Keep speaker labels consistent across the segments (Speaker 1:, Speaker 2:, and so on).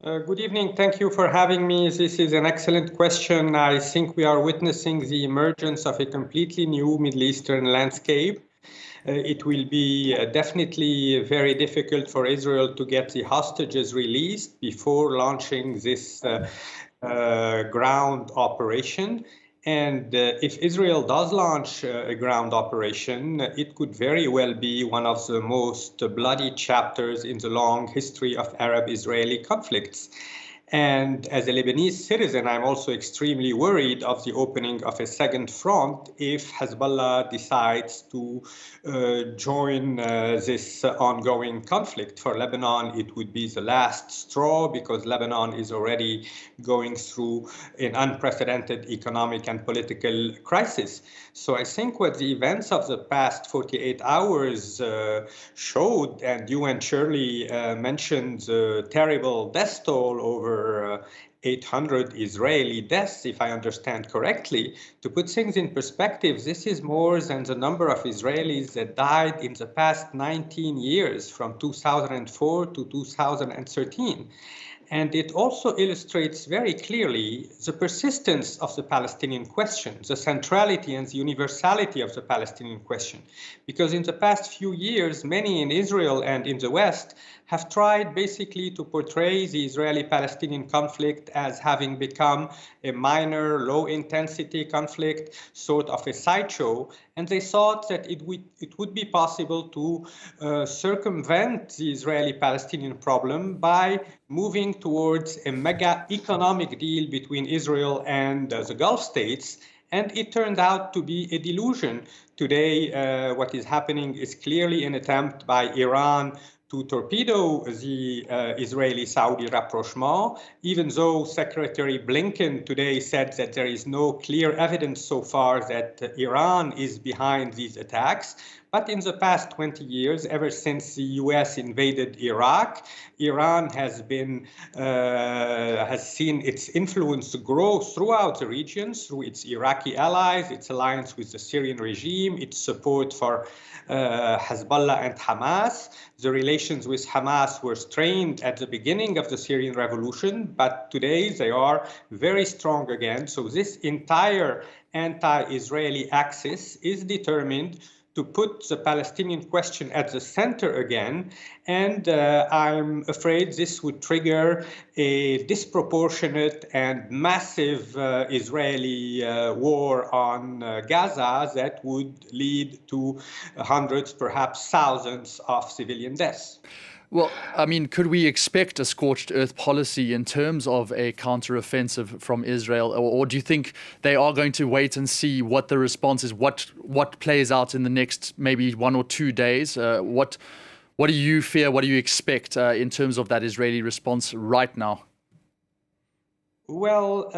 Speaker 1: Good evening. Thank you for having me. This is an excellent question. I think we are witnessing the emergence of a completely new Middle Eastern landscape. It will be definitely very difficult for Israel to get the hostages released before launching this ground operation. And if Israel does launch a ground operation, it could very well be one of the most bloody chapters in the long history of Arab-Israeli conflicts. And as a Lebanese citizen, I'm also extremely worried of the opening of a second front if Hezbollah decides to join this ongoing conflict. For Lebanon, it would be the last straw because Lebanon is already going through an unprecedented economic and political crisis. So I think what the events of the past 48 hours showed, and you and Shirley mentioned the terrible death toll over 800 Israeli deaths, if I understand correctly. To put things in perspective, this is more than the number of Israelis that died in the past 19 years, from 2004 to 2013. And it also illustrates very clearly the persistence of the Palestinian question, the centrality and the universality of the Palestinian question. Because in the past few years, many in Israel and in the West have tried basically to portray the Israeli-Palestinian conflict as having become a minor, low-intensity conflict, sort of a sideshow, and they thought that it would be possible to circumvent the Israeli-Palestinian problem by moving towards a mega economic deal between Israel and the Gulf states. And it turned out to be a delusion. Today, what is happening is clearly an attempt by Iran to torpedo the Israeli-Saudi rapprochement, even though Secretary Blinken today said that there is no clear evidence so far that Iran is behind these attacks. But in the past 20 years, ever since the US invaded Iraq, Iran has seen its influence grow throughout the region through its Iraqi allies, its alliance with the Syrian regime, its support for Hezbollah and Hamas. The relations with Hamas were strained at the beginning of the Syrian revolution, but today they are very strong again. So this entire anti-Israeli axis is determined to put the Palestinian question at the center again. And I'm afraid this would trigger a disproportionate and massive Israeli war on Gaza that would lead to hundreds, perhaps thousands of civilian deaths.
Speaker 2: Well, I mean, could we expect a scorched earth policy in terms of a counteroffensive from Israel? Or do you think they are going to wait and see what the response is, what plays out in the next maybe 1 or 2 days? What do you fear? What do you expect in terms of that Israeli response right now?
Speaker 1: Well,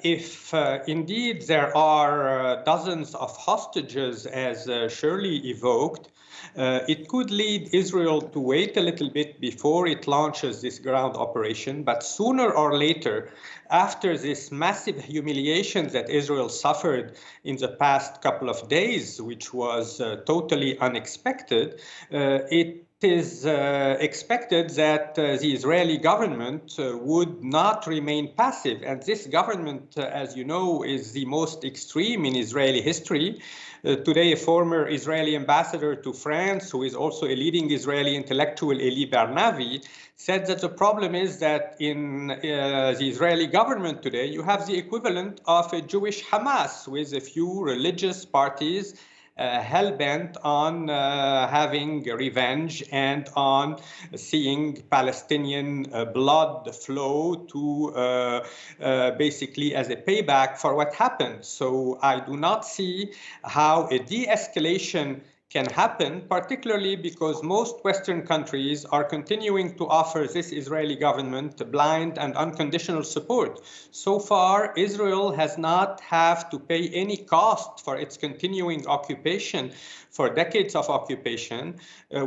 Speaker 1: if indeed there are dozens of hostages, as Shirley evoked, it could lead Israel to wait a little bit before it launches this ground operation. But sooner or later, after this massive humiliation that Israel suffered in the past couple of days, which was totally unexpected, it is expected that the Israeli government would not remain passive. And this government, as you know, is the most extreme in Israeli history. Today, a former Israeli ambassador to France, who is also a leading Israeli intellectual, Eli Barnavi, said that the problem is that in the Israeli government today, you have the equivalent of a Jewish Hamas with a few religious parties hell-bent on having revenge and on seeing Palestinian blood flow to basically as a payback for what happened. So I do not see how a de-escalation can happen, particularly because most Western countries are continuing to offer this Israeli government blind and unconditional support. So far, Israel has not had to pay any cost for its continuing occupation, for decades of occupation.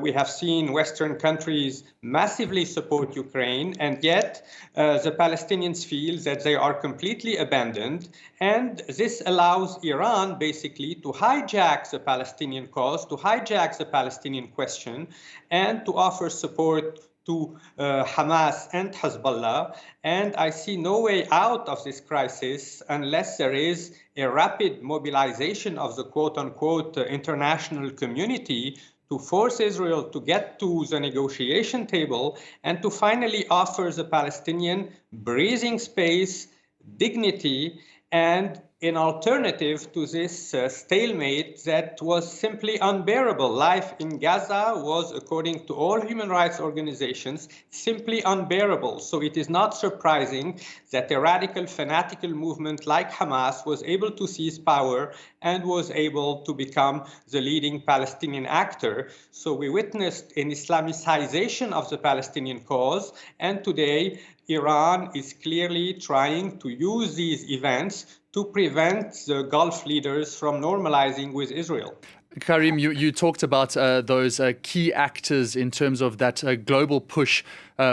Speaker 1: We have seen Western countries massively support Ukraine, and yet the Palestinians feel that they are completely abandoned. And this allows Iran basically to hijack the Palestinian cause, to hijack the Palestinian question, and to offer support to Hamas and Hezbollah, and I see no way out of this crisis unless there is a rapid mobilization of the quote-unquote international community to force Israel to get to the negotiation table and to finally offer the Palestinian breathing space, dignity, and an alternative to this stalemate that was simply unbearable. Life in Gaza was, according to all human rights organizations, simply unbearable. So it is not surprising that a radical, fanatical movement like Hamas was able to seize power and was able to become the leading Palestinian actor. So we witnessed an Islamicization of the Palestinian cause, and today Iran is clearly trying to use these events to prevent the Gulf leaders from normalizing with Israel.
Speaker 2: Karim, you talked about those key actors in terms of that global push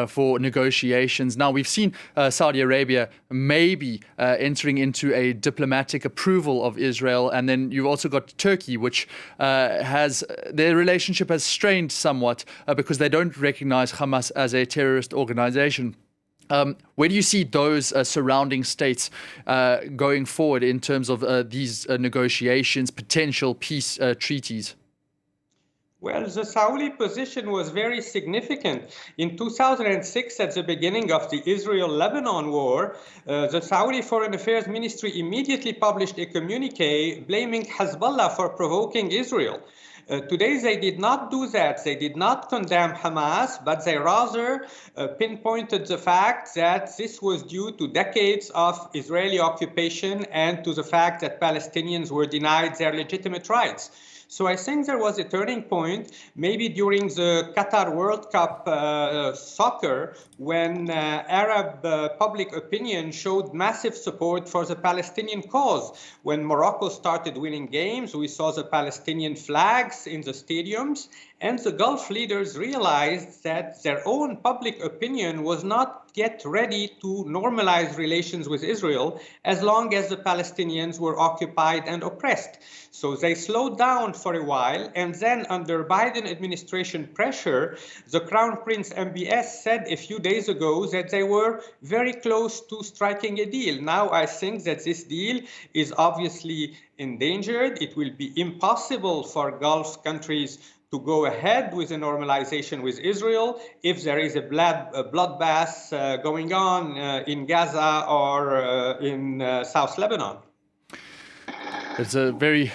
Speaker 2: for negotiations. Now, we've seen Saudi Arabia maybe entering into a diplomatic approval of Israel. And then you've also got Turkey, which has their relationship has strained somewhat because they don't recognize Hamas as a terrorist organization. Where do you see those surrounding states going forward in terms of these negotiations, potential peace treaties?
Speaker 1: Well, the Saudi position was very significant. In 2006, at the beginning of the Israel-Lebanon war, the Saudi Foreign Affairs Ministry immediately published a communique blaming Hezbollah for provoking Israel. Today, they did not do that. They did not condemn Hamas, but they rather pinpointed the fact that this was due to decades of Israeli occupation and to the fact that Palestinians were denied their legitimate rights. So I think there was a turning point, maybe during the Qatar World Cup soccer, when Arab public opinion showed massive support for the Palestinian cause. When Morocco started winning games, we saw the Palestinian flags in the stadiums, and the Gulf leaders realized that their own public opinion was not yet ready to normalize relations with Israel as long as the Palestinians were occupied and oppressed. So they slowed down for a while, and then under Biden administration pressure, the Crown Prince MBS said a few days ago that they were very close to striking a deal. Now I think that this deal is obviously endangered. It will be impossible for Gulf countries to go ahead with a normalization with Israel if there is a bloodbath going on in Gaza or in South Lebanon.
Speaker 2: It's a very